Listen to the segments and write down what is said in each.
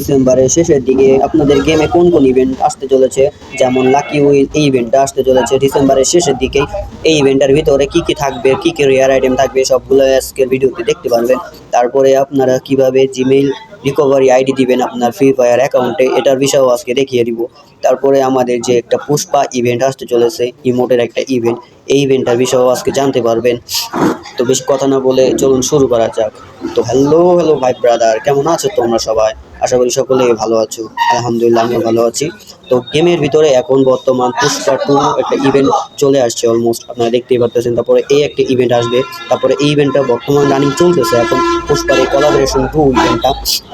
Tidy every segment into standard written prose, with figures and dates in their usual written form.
ডিসেম্বরের শেষের দিকে আপনাদের গেমে কোন কোন ইভেন্ট আসতে চলেছে, যেমন লাকি উইন এই ইভেন্টটা আসতে চলেছে ডিসেম্বরের শেষের দিকেই। এই ইভেন্টের ভিতরে কি কি থাকবে, কি কি রেয়ার আইটেম থাকবে, সবগুলো আজকের ভিডিওতে দেখতে পারবেন। তারপরে আপনারা কিভাবে জিমেইল রিকভারি আইডি দিবেন আপনার ফ্রি ফায়ার অ্যাকাউন্টে, এটার বিষয়েও আজকে দেখিয়ে দিব। তারপরে আমাদের যে একটা পুষ্পা ইভেন্ট আসতে চলেছে, ইমোটের একটা ইভেন্ট, এই ইভেন্টটার বিষয়েও আজকে জানতে পারবেন। তো বেশি কথা না বলে চলুন শুরু করা যাক। তো হ্যালো ভাই ব্রাদার, কেমন আছো তোমরা সবাই? আশা করি সকলেই ভালো আছো। আলহামদুলিল্লাহ আমিও ভালো আছি। তো গেমের ভিতরে এখন বর্তমান পুষ্পা 2 একটা ইভেন্ট চলে আসছে অলমোস্ট, আপনারা দেখতেই পারতেছেন। তারপরে এই একটা ইভেন্ট আসবে, তারপরে এই ইভেন্টটা বর্তমান রানিং চলতেছে এখন, পুষ্পার এই কোলাবোরেশন 2 ইভেন্টটা।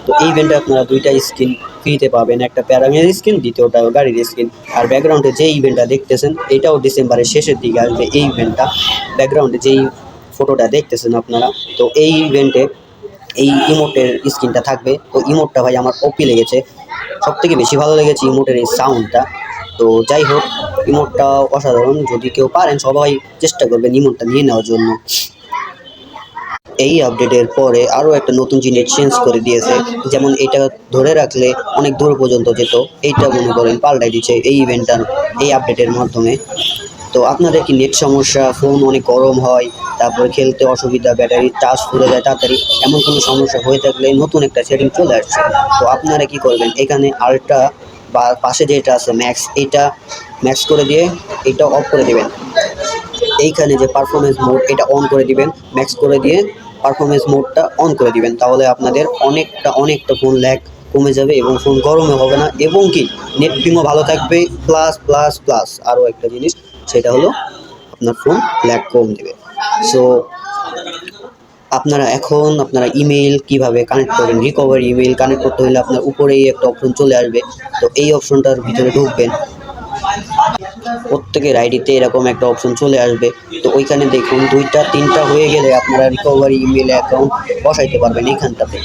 তো এই ইভেন্টে আপনারা দুইটা স্কিন ফ্রিতে পাবেন, একটা প্যারামের স্কিন, দ্বিতীয়টা গাড়ির স্কিন। আর ব্যাকগ্রাউন্ডে যে ইভেন্টটা দেখতেছেন এটাও ডিসেম্বরের শেষের দিকে আসবে এই ইভেন্টটা। ব্যাকগ্রাউন্ডে যেই ফটোটা দেখতেছেন আপনারা, তো এই ইভেন্টে এই ইমোটের স্কিনটা থাকবে। তো ইমোটটা ভাই আমার ওপি লেগেছে, সব থেকে বেশি ভালো লেগেছে ইমোটের এই সাউন্ডটা। তো যাই হোক, ইমোটটা অসাধারণ, যদি কেউ পারেন সবাই চেষ্টা করবেন ইমোটটা নিয়ে নেওয়ার জন্য। এই আপডেটের পরে আরও একটা নতুন জিনিস চেঞ্জ করে দিয়েছে, যেমন এটা ধরে রাখলে অনেক দূর পর্যন্ত যেত, এইটা মনে করেন পাল্টাই দিচ্ছে এই ইভেন্টটার এই আপডেটের মাধ্যমে। তো আপনাদের কি নেট সমস্যা, ফোন অনেক গরম হয়, তারপরে খেলতে অসুবিধা, ব্যাটারি চার্জ ফুরে যায় তাড়াতাড়ি, এমন কোনো সমস্যা হয়ে থাকলে নতুন একটা সেটিং চলে আসছে। তো আপনারা কি করবেন, এখানে আল্ট্রা বা পাশে যেটা আছে ম্যাক্স, এটা ম্যাক্স করে দিয়ে এটা অফ করে দেবেন। এইখানে যে পারফরমেন্স মোড এটা অন করে দিবেন, ম্যাক্স করে দিয়ে পারফরমেন্স মোডটা অন করে দিবেন, তাহলে আপনাদের অনেকটা ফোন ল্যাগ কমে যাবে এবং ফোন গরমে হবে না, এবং কি নেট পিংও ভালো থাকবে। প্লাস প্লাস প্লাস আরও একটা জিনিস, সেটা হলো আপনার ফোন ল্যাগ কম দেবে। সো আপনারা ইমেইল কিভাবে কানেক্ট করবেন, রিকভারি ইমেইল কানেক্ট করতে হলে আপনার উপরেই একটা অপশন চলে আসবে। তো এই অপশনটার ভিতরে ঢুকবেন, প্রত্যেকের আইডিতে এরকম একটা অপশন চলে আসবে। তো ওইখানে দেখুন 2টা 3টা হয়ে গেলে আপনারা রিকভারি ইমেল অ্যাকাউন্ট বসাইতে পারবেন।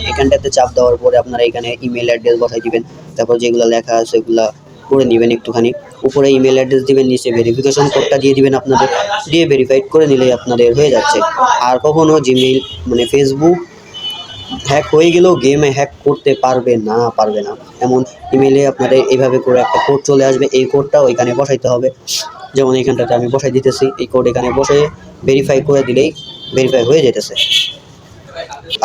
এখানটাতে চাপ দেওয়ার পরে আপনারা এখানে ইমেল অ্যাড্রেস বসাই দিবেন, তারপর যেগুলো লেখা আছে সেগুলো করে নেবেন একটুখানি। উপরে ইমেল অ্যাড্রেস দিবেন, নিচে ভেরিফিকেশন কোডটা দিয়ে দিবেন আপনাদের, দিয়ে ভেরিফাইড করে নিলেই আপনাদের হয়ে যাচ্ছে। আর কখনো জিমেইল মানে ফেসবুক হ্যাক হয়ে গেলেও গেমে হ্যাক করতে পারবে না এমন ইমেলে আপনাদের এইভাবে করে একটা কোড চলে আসবে, এই কোডটা ওইখানে বসাইতে হবে। যেমন এইখানটাতে আমি বসাই দিতেছি, এই কোড এখানে বসে ভেরিফাই করে দিলেই ভেরিফাই হয়ে যেতেছে।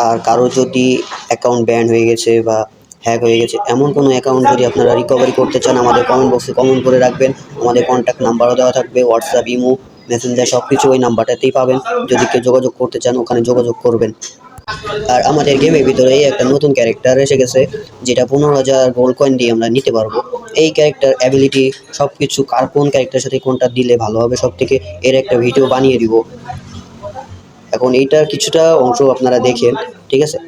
আর কারো যদি অ্যাকাউন্ট ব্যান হয়ে গেছে বা হ্যাক হয়ে গেছে, এমন কোনো অ্যাকাউন্ট যদি আপনারা রিকভারি করতে চান, আমাদের কমেন্ট বক্সে কমেন্ট করে রাখবেন। আমাদের কন্ট্যাক্ট নাম্বারও দেওয়া থাকবে, হোয়াটসঅ্যাপ, ইমো, মেসেঞ্জার সব কিছু ওই নাম্বারটাতেই পাবেন। যদি কেউ যোগাযোগ করতে চান ওখানে যোগাযোগ করবেন। আর আমাদের গেমের ভিতরে একটা নতুন ক্যারেক্টার এসে গেছে, যেটা 15,000 গোল্ড কয়েন দিয়ে আমরা নিতে পারবো। এই ক্যারেক্টার অ্যাবিলিটি সব কিছু কার কোন ক্যারেক্টারের সাথে কোনটা দিলে ভালো হবে সব থেকে, এর একটা ভিডিও বানিয়ে দিব। এখন এইটার কিছুটা অংশ আপনারা দেখেন, ঠিক আছে?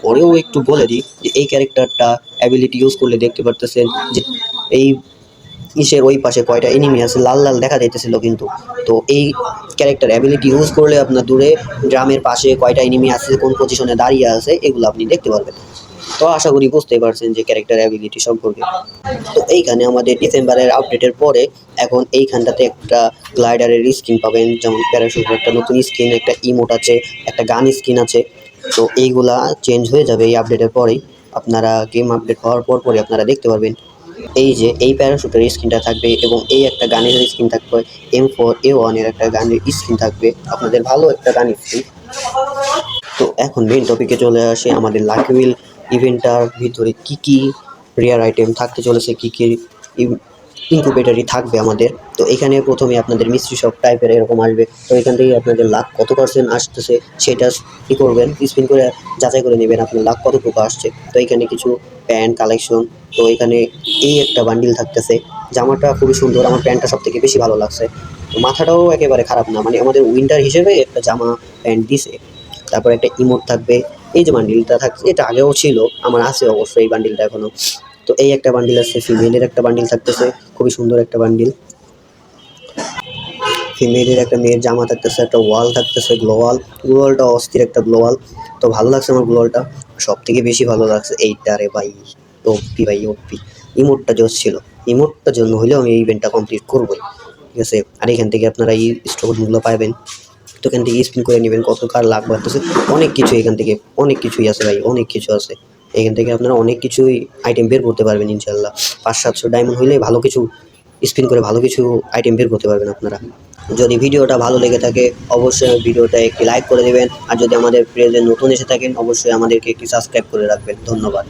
পরেও একটু বলে দিই যে এই ক্যারেক্টারটা অ্যাবিলিটি ইউজ করলে দেখতে পারতেছেন যে এই ইসের ওই পাশে কয়টা এনিমি আছে, লাল লাল দেখা যাইতেছিল কিন্তু। তো এই ক্যারেক্টার অ্যাবিলিটি ইউজ করলে আপনার দূরে ড্রামের পাশে কয়টা এনিমি আছে, কোন পজিশনে দাঁড়িয়ে আছে, এগুলো আপনি দেখতে পারবেন। তো আশা করি বুঝতেই পারছেন যে ক্যারেক্টার অ্যাবিলিটি সম্পর্কে। তো এইখানে আমাদের ডিসেম্বরের আপডেটের পরে এখন এইখানটাতে একটা গ্লাইডারের স্কিন পাবেন, যেমন প্যারাশুটের একটা নতুন স্কিন, একটা ইমোট আছে, একটা গান স্কিন আছে। তো এইগুলা চেঞ্জ হয়ে যাবে এই আপডেটের পরেই, আপনারা গেম আপডেট হওয়ার পরে আপনারা দেখতে পারবেন। এই যে এই প্যারাশুটের স্কিনটা থাকবে এবং এই একটা গানের স্কিন থাকবে, M4A1 এর একটা গানের স্কিন থাকবে, আপনাদের ভালো একটা গান স্কিন। তো এখন মেইন টপিকে চলে আসে, আমাদের লাকি উইল ইভেন্টটার ভিতরে কি কি রেয়ার আইটেম থাকতে চলেছে, কি কি ইনকিউবেটরই থাকবে আমাদের। তো এখানে প্রথমে আপনাদের মিস্ট্রি শপ টাইপের এরকম আসবে। তো এখান থেকে আপনাদের লাখ কত পার্সেন্ট আসতেছে সেটা কী করবেন, স্পিন করে যাচাই করে নেবেন আপনার লাখ কতটুকু আসছে। তো এখানে কিছু প্যান্ট কালেকশন, তো এখানে এই একটা বান্ডিল থাকতেছে, জামাটা খুবই সুন্দর, আমার প্যান্টটা সব থেকে বেশি ভালো লাগছে। তো মাথাটাও একেবারে খারাপ না, মানে আমাদের উইন্টার হিসেবে একটা জামা প্যান্ট দিছে। তারপর একটা ইমোট থাকবে, এই যে বান্ডিলটা থাকছে এটা আগেও ছিল, আমার আছে অবশ্যই এই বান্ডিলটা এখনও। তো এই একটা বান্ডিল আছে, ফিমেলের একটা বান্ডিল থাকতেছে, খুবই সুন্দর একটা বান্ডিল। ফিমেলের একটা মেয়ের জামা থাকতেছে, একটা ওয়াল থাকতেছে, গ্লোয়ালটা অস্থির একটা গ্লোয়াল। তো ভালো লাগছে আমার গ্লোয়ালটা, সব থেকে বেশি ভালো লাগছে এইটা। রে ভাই ওপি, ভাই ওপি, ইমোটটা জোস ছিল, ইমোটটার জন্য হলেও আমি এই ইভেন্টটা কমপ্লিট করবোই, ঠিক আছে? আর এখান থেকে আপনারা এই স্টোনগুলো পাবেন, তো এখান থেকে স্পিন করে নেবেন, কত কার লাভ বাড়তেছে, অনেক কিছু এখান থেকে, অনেক কিছুই আছে ভাই, অনেক কিছু আছে। এখান থেকে আপনারা অনেক কিছুই আইটেম বের করতে পারবেন ইনশাল্লাহ। 500-700 ডায়মন্ড হইলে ভালো কিছু স্পিন করে ভালো কিছু আইটেম বের করতে পারবেন আপনারা। যদি ভিডিওটা ভালো লেগে থাকে অবশ্যই ভিডিওটা একটি লাইক করে দেবেন, আর যদি আমাদের পেজে নতুন এসে থাকেন অবশ্যই আমাদেরকে একটি সাবস্ক্রাইব করে রাখবেন। ধন্যবাদ।